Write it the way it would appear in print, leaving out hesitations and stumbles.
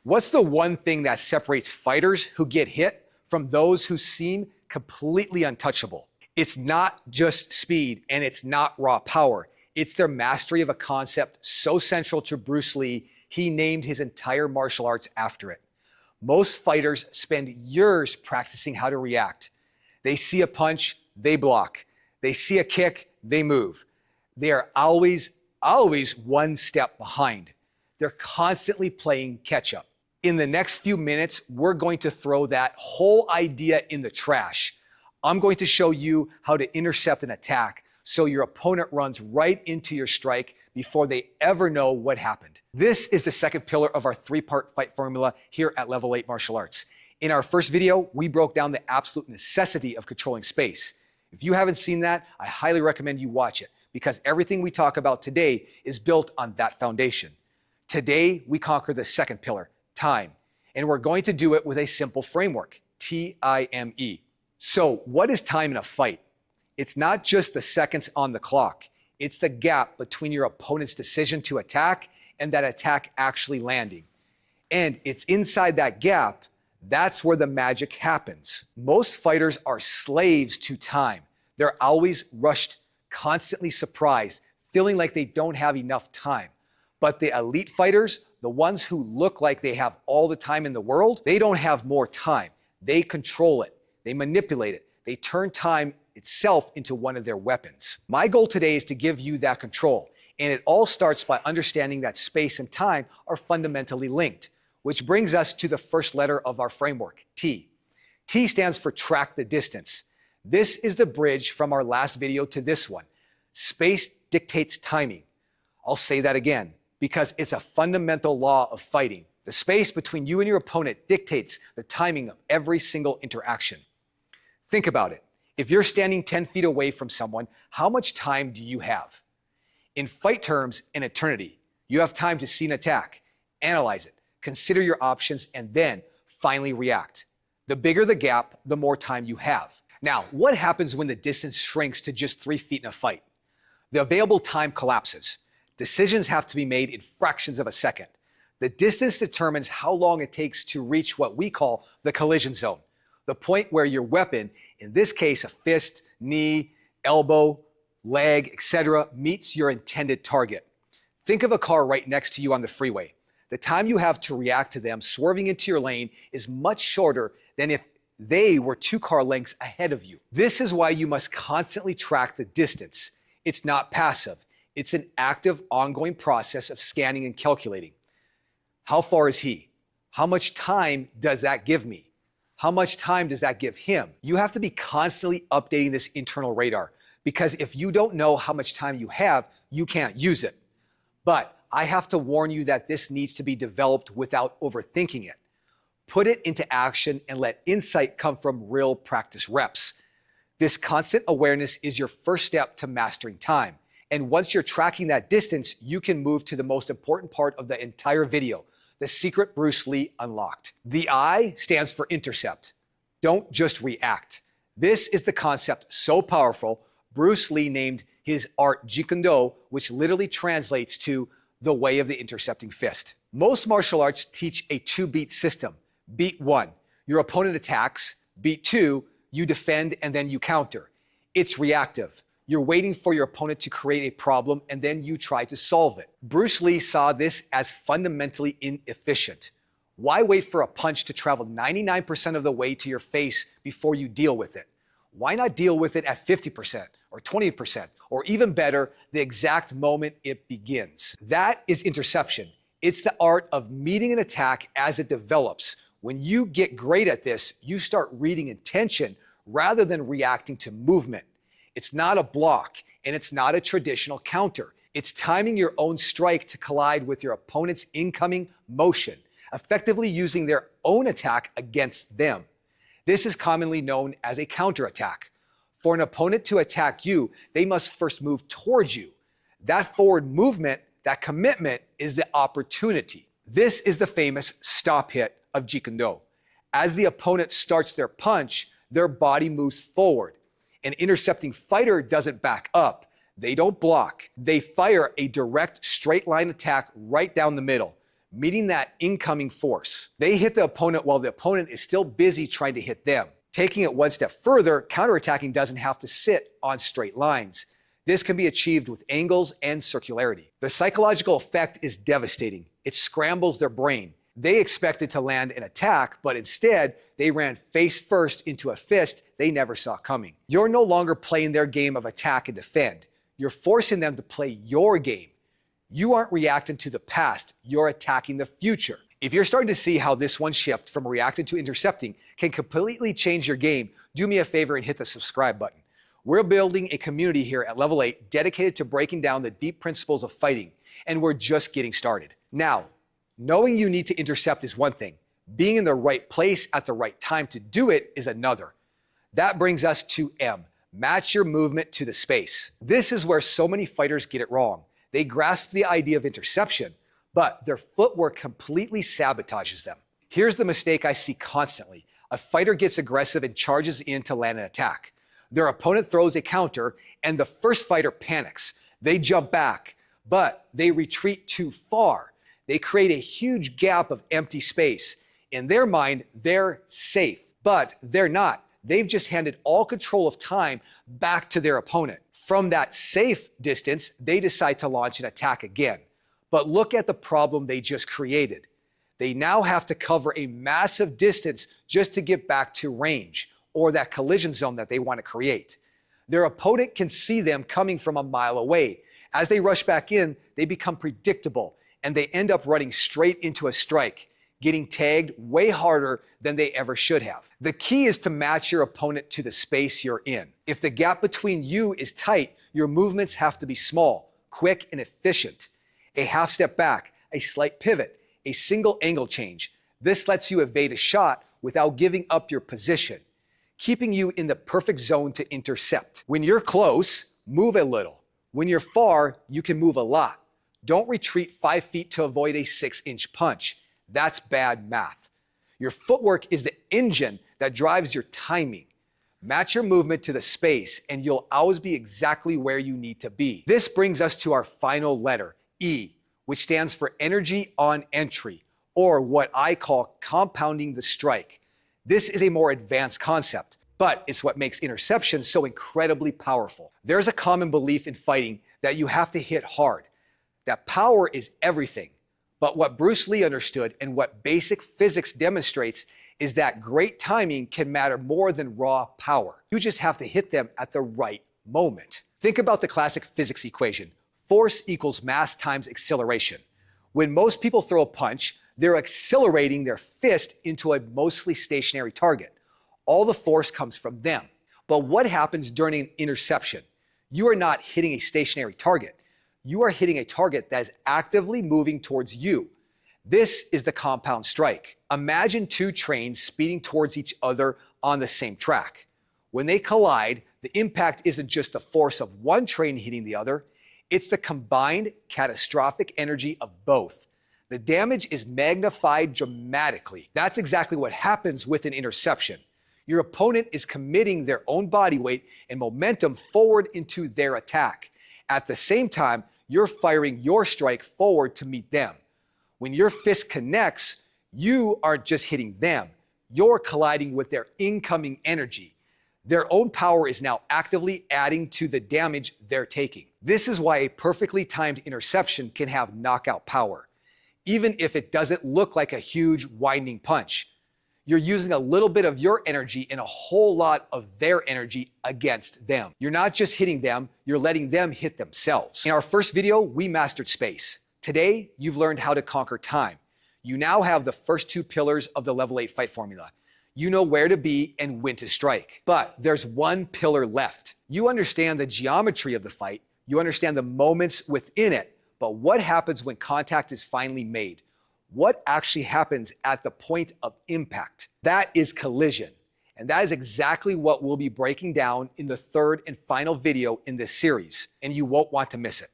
What's the one thing that separates fighters who get hit from those who seem completely untouchable? It's not just speed and it's not raw power. It's their mastery of a concept so central to Bruce Lee, he named his entire martial arts after it. Most fighters spend years practicing how to react. They see a punch, they block. They see a kick, they move. They are always one step behind. They're constantly playing catch up. In the next few minutes, we're going to throw that whole idea in the trash. I'm going to show you how to intercept an attack so your opponent runs right into your strike before they ever know what happened. This is the second pillar of our three-part fight formula here at Level 8 Martial Arts. In our first video, we broke down the absolute necessity of controlling space. If you haven't seen that, I highly recommend you watch it because everything we talk about today is built on that foundation. Today, we conquer the second pillar, time, and we're going to do it with a simple framework, T.I.M.E. So what is time in a fight? It's not just the seconds on the clock. It's the gap between your opponent's decision to attack and that attack actually landing. And it's inside that gap, that's where the magic happens. Most fighters are slaves to time. They're always rushed, constantly surprised, feeling like they don't have enough time. But the elite fighters, the ones who look like they have all the time in the world, they don't have more time. They control it. They manipulate it. They turn time itself into one of their weapons. My goal today is to give you that control. And it all starts by understanding that space and time are fundamentally linked, which brings us to the first letter of our framework, T. T stands for track the distance. This is the bridge from our last video to this one. Space dictates timing. I'll say that again, because it's a fundamental law of fighting. The space between you and your opponent dictates the timing of every single interaction. Think about it. If you're standing 10 feet away from someone, how much time do you have? In fight terms, an eternity. You have time to see an attack, analyze it, consider your options, and then finally react. The bigger the gap, the more time you have. Now, what happens when the distance shrinks to just 3 feet in a fight? The available time collapses. Decisions have to be made in fractions of a second. The distance determines how long it takes to reach what we call the collision zone, the point where your weapon, in this case a fist, knee, elbow, leg, etc., meets your intended target. Think of a car right next to you on the freeway. The time you have to react to them swerving into your lane is much shorter than if they were 2 car lengths ahead of you. This is why you must constantly track the distance. It's not passive. It's an active, ongoing process of scanning and calculating. How far is he? How much time does that give me? How much time does that give him? You have to be constantly updating this internal radar because if you don't know how much time you have, you can't use it. But I have to warn you that this needs to be developed without overthinking it. Put it into action and let insight come from real practice reps. This constant awareness is your first step to mastering time. And once you're tracking that distance, you can move to the most important part of the entire video, the secret Bruce Lee unlocked. The I stands for intercept. Don't just react. This is the concept so powerful, Bruce Lee named his art Jeet Kune Do, which literally translates to the way of the intercepting fist. Most martial arts teach a 2-beat system. Beat 1, your opponent attacks. Beat 2, you defend and then you counter. It's reactive. You're waiting for your opponent to create a problem and then you try to solve it. Bruce Lee saw this as fundamentally inefficient. Why wait for a punch to travel 99% of the way to your face before you deal with it? Why not deal with it at 50% or 20% or even better, the exact moment it begins? That is interception. It's the art of meeting an attack as it develops. When you get great at this, you start reading intention rather than reacting to movement. It's not a block, and it's not a traditional counter. It's timing your own strike to collide with your opponent's incoming motion, effectively using their own attack against them. This is commonly known as a counterattack. For an opponent to attack you, they must first move towards you. That forward movement, that commitment, is the opportunity. This is the famous stop hit of Jeet Kune Do. As the opponent starts their punch, their body moves forward. An intercepting fighter doesn't back up. They don't block. They fire a direct straight line attack right down the middle, meeting that incoming force. They hit the opponent while the opponent is still busy trying to hit them. Taking it one step further, counterattacking doesn't have to sit on straight lines. This can be achieved with angles and circularity. The psychological effect is devastating. It scrambles their brain. They expected to land an attack, but instead, they ran face first into a fist they never saw coming. You're no longer playing their game of attack and defend. You're forcing them to play your game. You aren't reacting to the past, you're attacking the future. If you're starting to see how this one shift from reacting to intercepting can completely change your game, do me a favor and hit the subscribe button. We're building a community here at Level 8 dedicated to breaking down the deep principles of fighting, and we're just getting started. Now, knowing you need to intercept is one thing. Being in the right place at the right time to do it is another. That brings us to M, match your movement to the space. This is where so many fighters get it wrong. They grasp the idea of interception, but their footwork completely sabotages them. Here's the mistake I see constantly. A fighter gets aggressive and charges in to land an attack. Their opponent throws a counter, and the first fighter panics. They jump back, but they retreat too far. They create a huge gap of empty space. In their mind, they're safe, but they're not. They've just handed all control of time back to their opponent. From that safe distance, they decide to launch an attack again. But look at the problem they just created. They now have to cover a massive distance just to get back to range, or that collision zone that they want to create. Their opponent can see them coming from a mile away. As they rush back in, they become predictable, and they end up running straight into a strike, getting tagged way harder than they ever should have. The key is to match your opponent to the space you're in. If the gap between you is tight, your movements have to be small, quick, and efficient. A half step back, a slight pivot, a single angle change. This lets you evade a shot without giving up your position, keeping you in the perfect zone to intercept. When you're close, move a little. When you're far, you can move a lot. Don't retreat 5 feet to avoid a 6-inch punch. That's bad math. Your footwork is the engine that drives your timing. Match your movement to the space, and you'll always be exactly where you need to be. This brings us to our final letter, E, which stands for energy on entry, or what I call compounding the strike. This is a more advanced concept, but it's what makes interception so incredibly powerful. There's a common belief in fighting that you have to hit hard, that power is everything. But what Bruce Lee understood and what basic physics demonstrates is that great timing can matter more than raw power. You just have to hit them at the right moment. Think about the classic physics equation. Force equals mass times acceleration. When most people throw a punch, they're accelerating their fist into a mostly stationary target. All the force comes from them. But what happens during an interception? You are not hitting a stationary target. You are hitting a target that is actively moving towards you. This is the compound strike. Imagine two trains speeding towards each other on the same track. When they collide, the impact isn't just the force of one train hitting the other, it's the combined catastrophic energy of both. The damage is magnified dramatically. That's exactly what happens with an interception. Your opponent is committing their own body weight and momentum forward into their attack. At the same time, you're firing your strike forward to meet them. When your fist connects, you aren't just hitting them, you're colliding with their incoming energy. Their own power is now actively adding to the damage they're taking. This is why a perfectly timed interception can have knockout power, even if it doesn't look like a huge winding punch. You're using a little bit of your energy and a whole lot of their energy against them. You're not just hitting them, you're letting them hit themselves. In our first video, we mastered space. Today, you've learned how to conquer time. You now have the first two pillars of the Level 8 fight formula. You know where to be and when to strike. But there's one pillar left. You understand the geometry of the fight, you understand the moments within it, but what happens when contact is finally made? What actually happens at the point of impact? That is collision. And that is exactly what we'll be breaking down in the third and final video in this series, and you won't want to miss it.